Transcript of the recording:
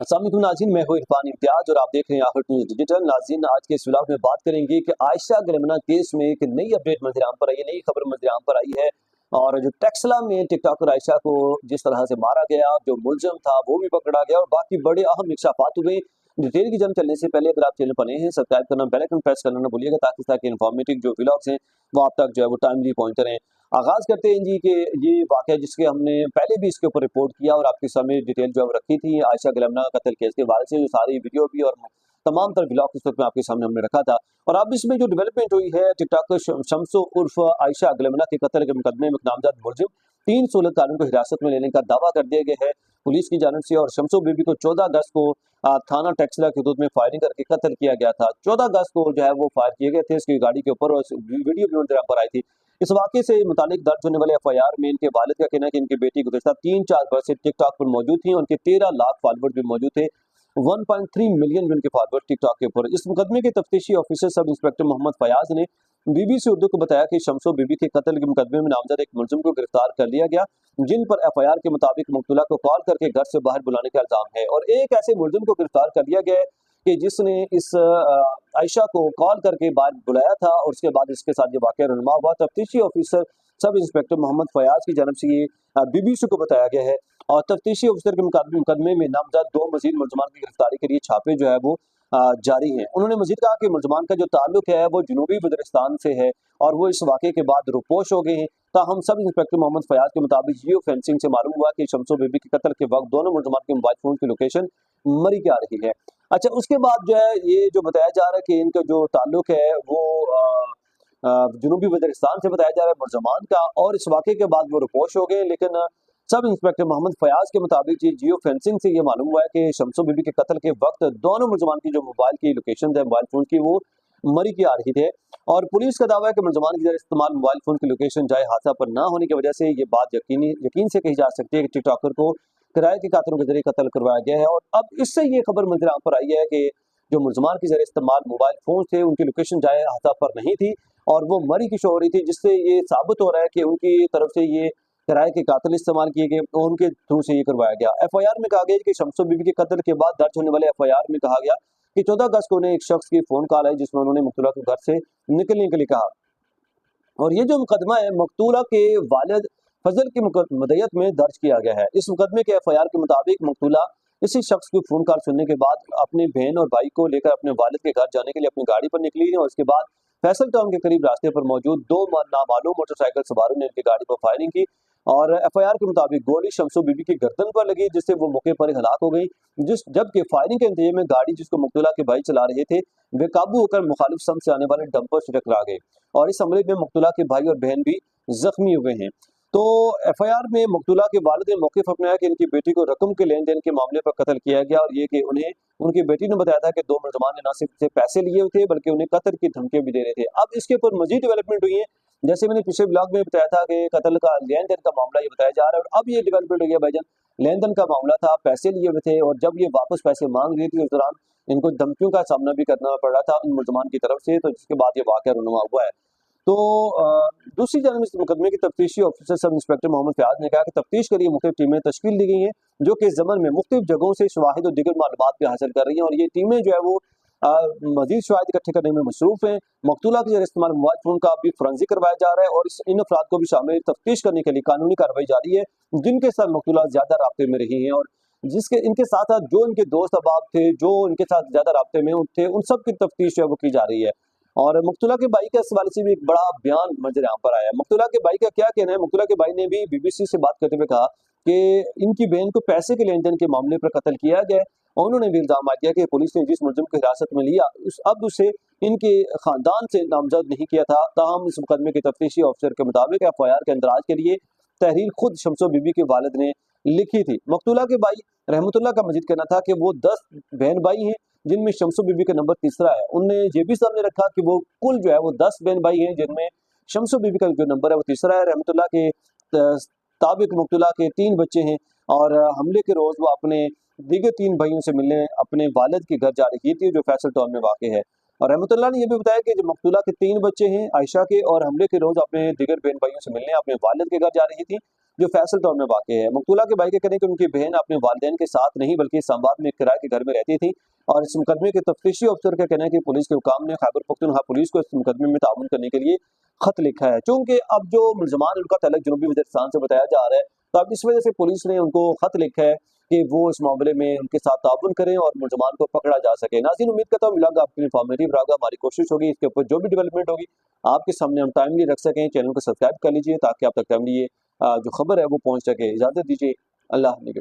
अस्सलामुअलैकुम नाज़रीन, मैं हूं इरफान इम्तियाज और आप देख रहे हैं आखिर न्यूज़ डिजिटल। नाज़रीन, आज के इस व्लॉग में बात करेंगे कि आयशा गिलमना केस में एक नई अपडेट मंजर आम पर आई है, नई खबर मंजर आम पर आई है। और जो टेक्सला में टिकटॉकर आयशा को जिस तरह से मारा गया, जो मुलजम था वो भी पकड़ा गया और बाकी बड़े अहम इंकशाफात हुए। डिटेल की जानकारी चलने से पहले अगर आप चैनल पर नए हैं, सब्सक्राइब करना, बेल आइकन प्रेस करना ना भूलिएगा ताकि इन्फॉर्मेटिव जो व्लॉग्स हैं वो आप तक जो है वो टाइमली पहुंचते रहें। आगाज करते हैं जी कि ये वाकया जिसके हमने पहले भी इसके ऊपर रिपोर्ट किया और आपके सामने डिटेल जो है वो रखी थी आयशा गिलमना कत्ल केस के बारे से, जो सारी वीडियो भी और तमाम तर ब्लॉग इस वक्त में आपके सामने हमने रखा था। और अब इसमें जो डेवलपमेंट हुई है, टिकटॉकर शम्सो उर्फ आयशा गिलमना के कत्ल के मुकदमे में एक नामजद मुलजिम 3 सूरत-कानून को हिरासत में लेने का दावा कर दिया गया है पुलिस की जानिब से। और शम्सो बीबी को 14 अगस्त को थाना टेक्सला की हदूद में फायरिंग करके कत्ल किया गया था। 14 अगस्त को जो है वो फायर किए गए थे इसकी गाड़ी के ऊपर और वीडियो भी मंजर पर आई थी। इस वाक़े से मुतालिक दर्ज होने वाले एफआईआर में इनके वालिद का कहना है कि इनकी बेटी गुज़श्ता 3-4 बरस से टिकटॉक पर मौजूद थी। उनके 13 लाख फॉलोवर्स भी मौजूद थे। 1.3 मिलियन भी उनके फॉलोवर्स टिकटॉक के ऊपर। इस मुकदमे के तफ्तीशी officer sub inspector Mohammad Fayaz ने बीबीसी उर्दू को बताया कि शम्सो बीबी के कत्ल के मुकदमे में नामजद एक मुलजिम को गिरफ्तार कर लिया गया, जिन पर एफआईआर के मुताबिक मकतूला को कॉल करके घर से बाहर बुलाने का इल्जाम है। और एक ऐसे मुलजिम को गिरफ्तार कर लिया गया है कि जिसने इस आयशा को कॉल करके बाहर बुलाया था और उसके बाद इसके साथ ये वाक़या रुनमा हुआ। तफ्तीशी officer sub inspector Mohammad Fayaz की जानब से ये बीबीसी को बताया गया है। और तफ्तीशी ऑफिसर के मुकदमे में नामजद 2 मजीद मुलजमान की गिरफ्तारी के लिए छापे जो है वो जारी हैं। उन्होंने मजीद कहा कि मुलजमान का जो ताल्लुक है वो जनूबी वज़ीरिस्तान से है और वो इस वाक़े के बाद रुपोश हो गए हैं। ताहम सब इंस्पेक्टर मोहम्मद फयाज के मुताबिक जियो फेंसिंग से मालूम हुआ कि शम्सो बीबी के कत्ल के वक्त दोनों मुलजमान के मोबाइल फोन की लोकेशन मरी के आ रही है। अच्छा, उसके बाद जो है ये जो बताया जा रहा है कि इनका जो ताल्लुक है वो जनूबी वज़ीरिस्तान से बताया जा रहा है मुलजमान का, और इस वाक़े के बाद वो रुपोश हो गए। लेकिन सब इंस्पेक्टर मोहम्मद फयाज के मुताबिक जियो फेंसिंग से ये मालूम हुआ है कि शम्सो बीबी के कत्ल के वक्त दोनों मुलजमान की जो मोबाइल की लोकेशन है, मोबाइल फोन की, वो मरी की आ रही थे। और पुलिस का दावा है कि मुलजमान की इस्तेमाल मोबाइल फोन की लोकेशन जाए हादसा पर ना होने की वजह से ये बात यकीन से कही जा सकती है कि टिकटॉकर को किराए के कातलों के जरिए कत्ल करवाया गया है। और अब इससे ये खबर मंजर आम पर आई है कि जो मुलजमान के जरिए इस्तेमाल मोबाइल फोन थे उनकी लोकेशन जाए हादसा पर नहीं थी और वो मरी की शो हो रही थी, जिससे ये साबित हो रहा है कि उनकी तरफ से ये किराए के कातिल इस्तेमाल किए गए और उनके थ्रू से ये करवाया गया। एफआईआर में कहा गया कि शम्सो बीबी के कत्ल के बाद दर्ज होने वाले एफआईआर में कहा गया कि 14 अगस्त को उन्हें एक शख्स की फोन कॉल आई जिसमें उन्होंने मकतूला को घर से निकलने के लिए कहा। और ये जो मुकदमा है मकतूला के वालिद फजल की मदयत में दर्ज किया गया है। इस मुकदमे के एफआईआर के मुताबिक मकतूला इसी शख्स की फोन कॉल सुनने के बाद अपने बहन और भाई को लेकर अपने वालिद के घर जाने के लिए अपनी गाड़ी पर निकली और उसके बाद फैसल टाउन के करीब रास्ते पर मौजूद 2 नामालूम मोटरसाइकिल सवारों ने इनकी गाड़ी पर फायरिंग की। और एफआईआर के मुताबिक गोली शम्सो बीबी की गर्दन पर लगी जिससे वो मौके पर ही हलाक हो गई। जबकि फायरिंग के नतीजे में गाड़ी जिसको मकतूला के भाई चला रहे थे बेकाबू होकर मुखालिफ सम से आने वाले डंपर से टकरा गए और इस हमले में मकतूला के भाई और बहन भी जख्मी हुए हैं। तो एफआईआर में मकतूला के वालिद ने मौक़िफ़ अपनाया कि इनकी बेटी को रकम के लेन देन के मामले पर कत्ल किया गया और ये कि उन्हें उनकी बेटी ने बताया था कि 2 मुलजमान ने न सिर्फ से पैसे लिए हुए थे बल्कि उन्हें कत्ल की धमकियां भी दे रहे थे। अब इसके ऊपर मजीद डेवलपमेंट हुई है। जैसे मैंने पिछले ब्लॉग में बताया था कि कत्ल का लेन देन का मामला ये बताया जा रहा है और अब ये डेवलपमेंट हो गया भाईजान। लेन देन का मामला था, पैसे लिए हुए थे और जब ये वापस पैसे मांग रही थी उस दौरान इनको धमकियों का सामना भी करना पड़ रहा था उन मुलजमान की तरफ से, तो जिसके बाद ये वाक़या रुनुमा हुआ है। तो दूसरी जानब इस मुकदमे की तफ्तीशी officer sub inspector Mohammad Fayaz ने कहा कि तफ्तीश के लिए मुख्तलिफ टीमें तश्कील दी गई हैं जो कि इस ज़मन में मुख्तलिफ जगहों से शवाहिद और दीगर मालूमात भी हासिल कर रही हैं और ये टीमें जो है वो मजीद शवाहिद इकट्ठे करने में मसरूफ हैं। मकतूला के इस्तेमाल मोबाइल फोन का भी फोरेंसिक करवाया जा रहा है और इन अफराद को भी शामिल तफ्तीश करने के लिए कानूनी कार्रवाई जारी है जिनके साथ मकतूला ज्यादा राब्ते में रही हैं और जिसके इनके साथ साथ जो इनके दोस्त अहबाब थे जो इनके साथ ज्यादा राब्ते में थे उन सब की तफ्तीश जो है वो की जा रही है। और मकतूला के भाई के हवाले से भी एक बड़ा बयान मंजर यहाँ पर आया। मकतूला के भाई का क्या कहना है? मकतूला के भाई ने भी बीबीसी से बात करते हुए कहा कि इनकी बहन को पैसे के लेन देन के मामले पर कत्ल किया गया और उन्होंने भी इल्जाम किया कि पुलिस ने जिस मुलजिम को हिरासत में लिया अब उसे इनके खानदान से नामजद नहीं किया था। ताहम इस मुकदमे के तफ्तीशी ऑफिसर के मुताबिक एफआईआर के अंदराज के लिए तहरीर खुद शम्सो बीबी के वालिद ने लिखी थी। मकतूला के भाई रहमतुल्लाह का मजीद कहना था कि वो 10 बहन भाई हैं जिनमें शम्सो बीबी का नंबर तीसरा है। उनने ये भी सामने रखा कि वो कुल जो है वो 10 बहन भाई हैं जिनमें शम्सो बीबी का जो नंबर है वो तीसरा है। रहमतुल्लाह के ताबिक मकतूला के 3 बच्चे हैं और हमले के रोज वो अपने दीगर 3 भाइयों से मिलने अपने वालिद के घर जा रही थी जो फैसल टाउन में वाक़ है। और रहमतुल्लाह ने यह भी बताया कि जो मकतूला के 3 बच्चे हैं आयशा के और हमले के रोज अपने दीगर बहन भाइयों से मिलने अपने वालिद के घर जा रही थी। जो फैसल टाउन में वाक़ है। मकतूला के भाई के कहने कि उनकी बहन अपने वालिदैन के साथ नहीं बल्कि इस्लामाबाद में एक किराए के घर में रहती थी और इस मुकदमे के तफ्तीशी अफसर का कहना है कि पुलिस के हुकाम ने खैबर पख्तूनख्वा पुलिस को इस मुकदमे में ताउन करने के लिए खत लिखा है। चूंकि अब जो मुलजमान उनका तल्लुक जनूबी वज़ीरिस्तान से बताया जा रहा है, तो अब इस वजह से पुलिस ने उनको खत लिखा है कि वो इस मामले में उनके साथ ताउन करें और मुलजमान को पकड़ा जा सके। नाज़रीन, उम्मीद करता हूँ मिलेगा आपको इन्फॉर्मेटिव रहेगा। हमारी कोशिश होगी इसके ऊपर जो भी डेवलपमेंट होगी आपके सामने हम टाइमली रख सकें। चैनल को सब्सक्राइब कर लीजिए ताकि आप तक टाइमली ये जो खबर है वो पहुँच सके। इजाज़त दीजिए, अल्लाह हाफ़िज़।